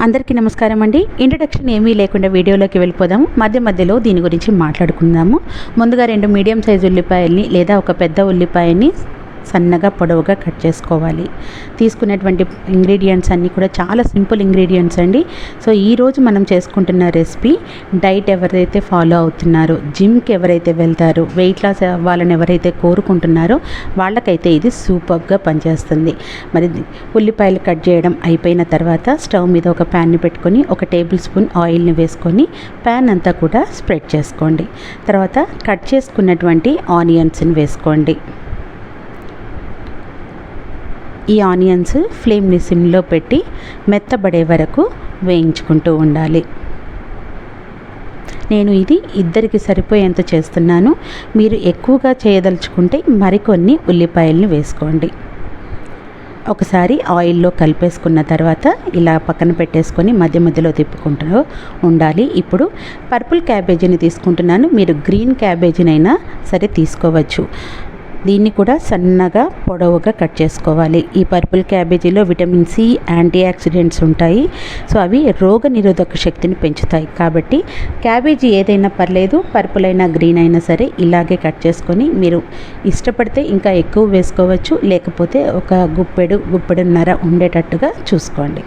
అందరికీ నమస్కారం అండి. ఇంట్రడక్షన్ ఏమీ లేకుండా వీడియోలోకి వెళ్ళిపోదాము. మధ్యలో దీని గురించి మాట్లాడుకుందాము. ముందుగా 2 మీడియం సైజు ఉల్లిపాయల్ని లేదా ఒక పెద్ద ఉల్లిపాయని సన్నగా పొడవుగా కట్ చేసుకోవాలి. తీసుకున్నటువంటి ఇంగ్రీడియంట్స్ అన్నీ కూడా చాలా సింపుల్ ఇంగ్రీడియంట్స్ అండి. సో ఈరోజు మనం చేసుకుంటున్న రెసిపీ డైట్ ఎవరైతే ఫాలో అవుతున్నారో, జిమ్కి ఎవరైతే వెళ్తారో, వెయిట్ లాస్ అవ్వాలని ఎవరైతే కోరుకుంటున్నారో వాళ్ళకైతే ఇది సూపర్గా పనిచేస్తుంది. మరి ఉల్లిపాయలు కట్ చేయడం అయిపోయిన తర్వాత స్టవ్ మీద ఒక ప్యాన్ని పెట్టుకొని 1 టేబుల్ స్పూన్ ఆయిల్ని వేసుకొని ప్యాన్ అంతా కూడా స్ప్రెడ్ చేసుకోండి. తర్వాత కట్ చేసుకున్నటువంటి ఆనియన్స్ని వేసుకోండి. ఈ ఆనియన్స్ ఫ్లేమ్ని సిమ్లో పెట్టి మెత్తబడే వరకు వేయించుకుంటూ ఉండాలి. నేను ఇది ఇద్దరికి సరిపోయేంత చేస్తున్నాను. మీరు ఎక్కువగా చేయదలుచుకుంటే మరికొన్ని ఉల్లిపాయలను వేసుకోండి. ఒకసారి ఆయిల్లో కలిపేసుకున్న తర్వాత ఇలా పక్కన పెట్టేసుకొని మధ్యలో తిప్పుకుంటూ ఉండాలి. ఇప్పుడు పర్పుల్ క్యాబేజీని తీసుకుంటున్నాను. మీరు గ్రీన్ క్యాబేజీనైనా సరే తీసుకోవచ్చు. దీన్ని కూడా సన్నగా పొడవుగా కట్ చేసుకోవాలి. ఈ పర్పుల్ క్యాబేజీలో విటమిన్ సి, యాంటీ ఆక్సిడెంట్స్ ఉంటాయి. సో అవి రోగ నిరోధక శక్తిని పెంచుతాయి. కాబట్టి క్యాబేజీ ఏదైనా పర్లేదు, పర్పుల్ అయినా గ్రీన్ అయినా సరే ఇలాగే కట్ చేసుకొని మీరు ఇష్టపడితే ఇంకా ఎక్కువ వేసుకోవచ్చు, లేకపోతే ఒక గుప్పెడున్నర ఉండేటట్టుగా చూసుకోండి.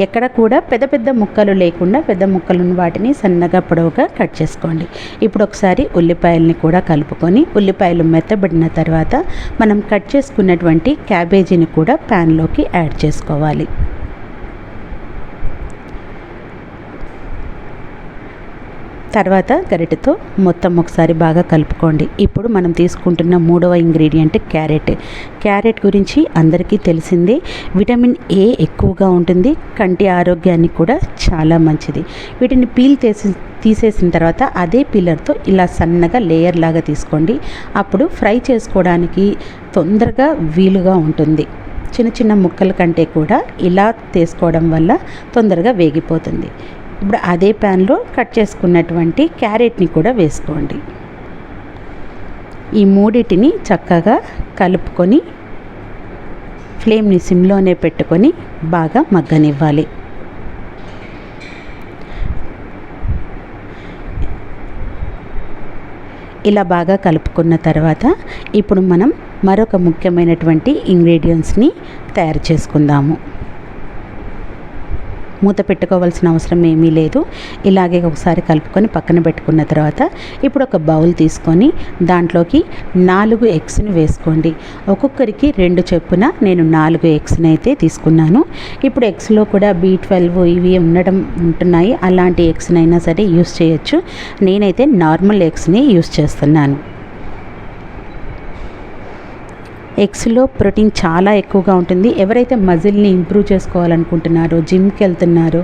ఎక్కడ కూడా పెద్ద ముక్కలు లేకుండా పెద్ద ముక్కలను వాటిని సన్నగా పొడవుగా కట్ చేసుకోండి. ఇప్పుడు ఒకసారి ఉల్లిపాయలని కూడా కలుపుకొని ఉల్లిపాయలు మెత్తబడిన తర్వాత మనం కట్ చేసుకున్నటువంటి క్యాబేజీని కూడా ప్యాన్లోకి యాడ్ చేసుకోవాలి. తర్వాత గరిటెతో మొత్తం ఒకసారి బాగా కలుపుకోండి. ఇప్పుడు మనం తీసుకుంటున్న 3వ ఇంగ్రీడియంట్ క్యారెట్ గురించి అందరికీ తెలిసిందే. విటమిన్ ఏ ఎక్కువగా ఉంటుంది. కంటి ఆరోగ్యానికి కూడా చాలా మంచిది. వీటిని తీసేసిన తర్వాత అదే పీలర్తో ఇలా సన్నగా లేయర్ లాగా తీసుకోండి. అప్పుడు ఫ్రై చేసుకోవడానికి తొందరగా వీలుగా ఉంటుంది. చిన్న ముక్కల కంటే కూడా ఇలా తీసుకోవడం వల్ల తొందరగా వేగిపోతుంది. ఇప్పుడు అదే ప్యాన్లో కట్ చేసుకున్నటువంటి క్యారెట్ని కూడా వేసుకోండి. ఈ మూడింటిని చక్కగా కలుపుకొని ఫ్లేమ్ని సిమ్లోనే పెట్టుకొని బాగా మగ్గనివ్వాలి. ఇలా బాగా కలుపుకున్న తర్వాత ఇప్పుడు మనం మరొక ముఖ్యమైనటువంటి ఇంగ్రీడియంట్స్ని తయారు చేసుకుందాము. మూత పెట్టుకోవాల్సిన అవసరం ఏమీ లేదు. ఇలాగే ఒకసారి కలుపుకొని పక్కన పెట్టుకున్న తర్వాత ఇప్పుడు ఒక బౌల్ తీసుకొని దాంట్లోకి 4 ఎగ్స్ని వేసుకోండి. ఒక్కొక్కరికి 2 చొప్పున నేను 4 ఎగ్స్ని అయితే తీసుకున్నాను. ఇప్పుడు ఎగ్స్లో కూడా B12 ఇవి ఉంటున్నాయి. అలాంటి ఎగ్స్ని అయినా సరే యూస్ చేయొచ్చు. నేనైతే నార్మల్ ఎగ్స్ని యూస్ చేస్తున్నాను. ఎగ్స్లో ప్రోటీన్ చాలా ఎక్కువగా ఉంటుంది. ఎవరైతే మజిల్ని ఇంప్రూవ్ చేసుకోవాలనుకుంటున్నారో, జిమ్కి వెళ్తున్నారో,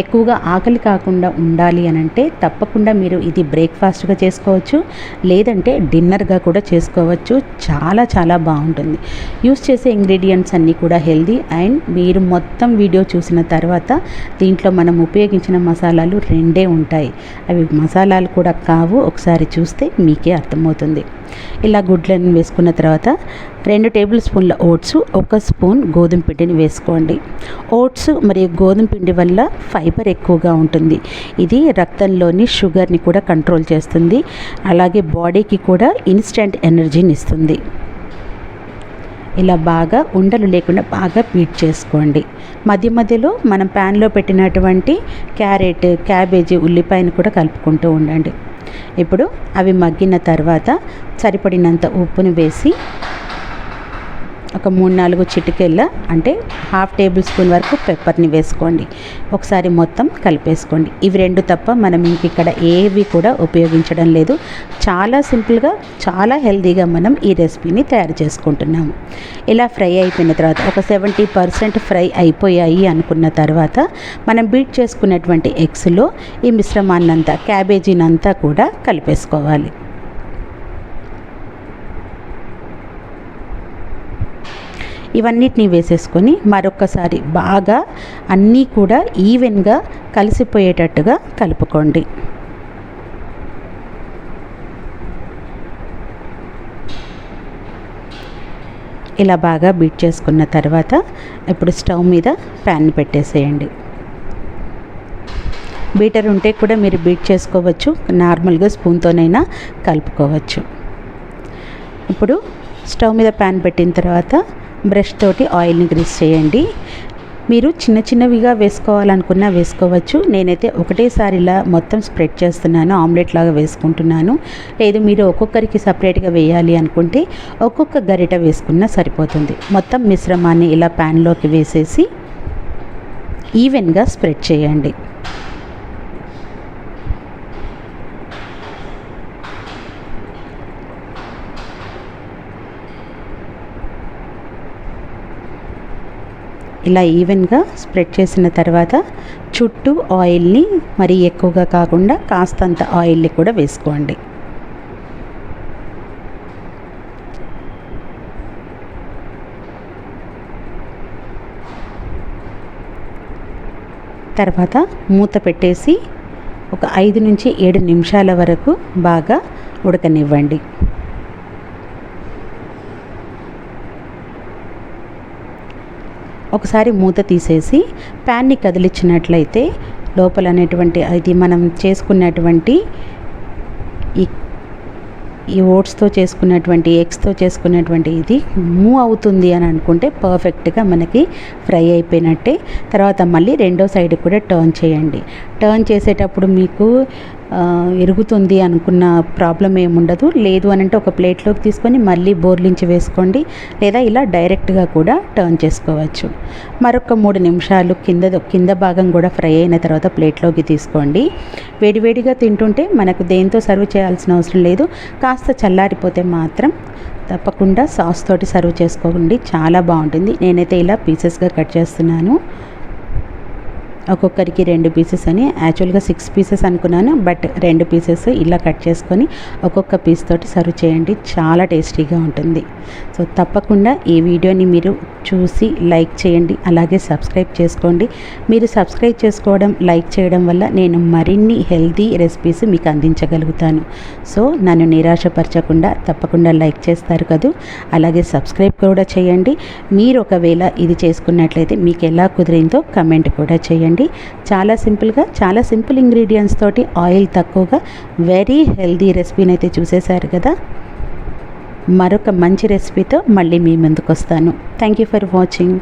ఎక్కువగా ఆకలి కాకుండా ఉండాలి అని అంటే తప్పకుండా మీరు ఇది బ్రేక్ఫాస్ట్గా చేసుకోవచ్చు, లేదంటే డిన్నర్గా కూడా చేసుకోవచ్చు. చాలా బాగుంటుంది. యూస్ చేసే ఇంగ్రీడియంట్స్ అన్నీ కూడా హెల్దీ. అండ్ మీరు మొత్తం వీడియో చూసిన తర్వాత దీంట్లో మనం ఉపయోగించిన మసాలాలు 2 ఉంటాయి. అవి మసాలాలు కూడా కావు. ఒకసారి చూస్తే మీకే అర్థమవుతుంది. ఇలా గుడ్లను వేసుకున్న తర్వాత 2 టేబుల్ స్పూన్ల ఓట్స్, 1 స్పూన్ గోధుమ పిండిని వేసుకోండి. ఓట్స్ మరియు గోధుమ పిండి వల్ల ఫైబర్ ఎక్కువగా ఉంటుంది. ఇది రక్తంలోని షుగర్ని కూడా కంట్రోల్ చేస్తుంది. అలాగే బాడీకి కూడా ఇన్స్టెంట్ ఎనర్జీని ఇస్తుంది. ఇలా బాగా ఉండలు లేకుండా బాగా బీట్ చేసుకోండి. మధ్యలో మనం ప్యాన్లో పెట్టినటువంటి క్యారెట్, క్యాబేజీ, ఉల్లిపాయను కూడా కలుపుకుంటూ ఉండండి. ఇప్పుడు అవి మగ్గిన తర్వాత సరిపడినంత ఉప్పుని వేసి ఒక 3-4 చిటికెళ్ళ అంటే 1/2 టేబుల్ స్పూన్ వరకు పెప్పర్ని వేసుకోండి. ఒకసారి మొత్తం కలిపేసుకోండి. ఇవి 2 తప్ప మనం ఇక్కడ ఏవి కూడా ఉపయోగించడం లేదు. చాలా సింపుల్గా, చాలా హెల్తీగా మనం ఈ రెసిపీని తయారు చేసుకుంటున్నాము. ఇలా ఫ్రై అయిపోయిన తర్వాత ఒక 70% ఫ్రై అయిపోయాయి అనుకున్న తర్వాత మనం బీట్ చేసుకున్నటువంటి ఎగ్స్లో ఈ మిశ్రమాన్నంతా, క్యాబేజీనంతా కూడా కలిపేసుకోవాలి. ఇవన్నిటిని వేసేసుకొని మరొకసారి బాగా అన్నీ కూడా ఈవెన్గా కలిసిపోయేటట్టుగా కలుపుకోండి. ఇలా బాగా బీట్ చేసుకున్న తర్వాత ఇప్పుడు స్టవ్ మీద ప్యాన్ పెట్టేసేయండి. బీటర్ ఉంటే కూడా మీరు బీట్ చేసుకోవచ్చు, నార్మల్గా స్పూన్తోనైనా కలుపుకోవచ్చు. ఇప్పుడు స్టవ్ మీద ప్యాన్ పెట్టిన తర్వాత బ్రష్ తోటి ఆయిల్ని గ్రీస్ చేయండి. మీరు చిన్న చిన్నవిగా వేసుకోవాలనుకున్నా వేసుకోవచ్చు. నేనైతే ఒకటేసారి ఇలా మొత్తం స్ప్రెడ్ చేస్తున్నాను, ఆమ్లెట్ లాగా వేసుకుంటున్నాను. లేదు మీరు ఒక్కొక్కరికి సపరేట్గా వేయాలి అనుకుంటే ఒక్కొక్క గరిట వేసుకున్నా సరిపోతుంది. మొత్తం మిశ్రమాన్ని ఇలా ప్యాన్లోకి వేసేసి ఈవెన్గా స్ప్రెడ్ చేయండి. ఇలా ఈవెన్గా స్ప్రెడ్ చేసిన తర్వాత చుట్టూ ఆయిల్ని మరీ ఎక్కువగా కాకుండా కాస్తంత ఆయిల్ని కూడా వేసుకోండి. తర్వాత మూత పెట్టేసి ఒక 5 నుంచి 7 నిమిషాల వరకు బాగా ఉడకనివ్వండి. ఒకసారి మూత తీసేసి ప్యాన్ని కదిలించినట్లయితే లోపల అనేటువంటి అది మనం చేసుకున్నటువంటి ఈ ఓట్స్తో చేసుకున్నటువంటి ఎగ్స్తో చేసుకున్నటువంటి ఇది మూవ్ అవుతుంది అని అనుకుంటే పర్ఫెక్ట్గా మనకి ఫ్రై అయిపోయినట్టే. తర్వాత మళ్ళీ రెండో సైడ్ కూడా టర్న్ చేయండి. టర్న్ చేసేటప్పుడు మీకు ఇరుగుతుంది అనుకున్న ప్రాబ్లం ఏముండదు. లేదు అని అంటే ఒక ప్లేట్లోకి తీసుకొని మళ్ళీ బోర్లించి వేసుకోండి, లేదా ఇలా డైరెక్ట్గా కూడా టర్న్ చేసుకోవచ్చు. మరొక 3 నిమిషాలు కింద భాగం కూడా ఫ్రై అయిన తర్వాత ప్లేట్లోకి తీసుకోండి. వేడివేడిగా తింటుంటే మనకు దేంతో సర్వ్ చేయాల్సిన అవసరం లేదు. కాస్త చల్లారిపోతే మాత్రం తప్పకుండా సాస్ తోటి సర్వ్ చేసుకోండి, చాలా బాగుంటుంది. నేనైతే ఇలా పీసెస్గా కట్ చేస్తున్నాను. ఒక్కొక్కరికి 2 పీసెస్ అని, యాక్చువల్గా 6 పీసెస్ అనుకున్నాను, బట్ 2 పీసెస్ ఇలా కట్ చేసుకొని ఒక్కొక్క పీస్ తోటి సర్వ్ చేయండి, చాలా టేస్టీగా ఉంటుంది. సో తప్పకుండా ఈ వీడియోని మీరు చూసి లైక్ చేయండి, అలాగే సబ్స్క్రైబ్ చేసుకోండి. మీరు సబ్స్క్రైబ్ చేసుకోవడం, లైక్ చేయడం వల్ల నేను మరిన్ని హెల్తీ రెసిపీస్ మీకు అందించగలుగుతాను. సో నన్ను నిరాశపరచకుండా తప్పకుండా లైక్ చేస్తారు కదూ, అలాగే సబ్స్క్రైబ్ కూడా చేయండి. మీరు ఒకవేళ ఇది చేసుకున్నట్లయితే మీకు ఎలా కుదిరిందో కమెంట్ కూడా చేయండి. చాలా సింపుల్గా, చాలా సింపుల్ ఇంగ్రీడియంట్స్ తోటి ఆయిల్ తక్కువగా వెరీ హెల్తీ రెసిపీని అయితే చూసేశారు కదా. మరొక మంచి రెసిపీతో మళ్ళీ మీ ముందుకు వస్తాను. Thank you for watching.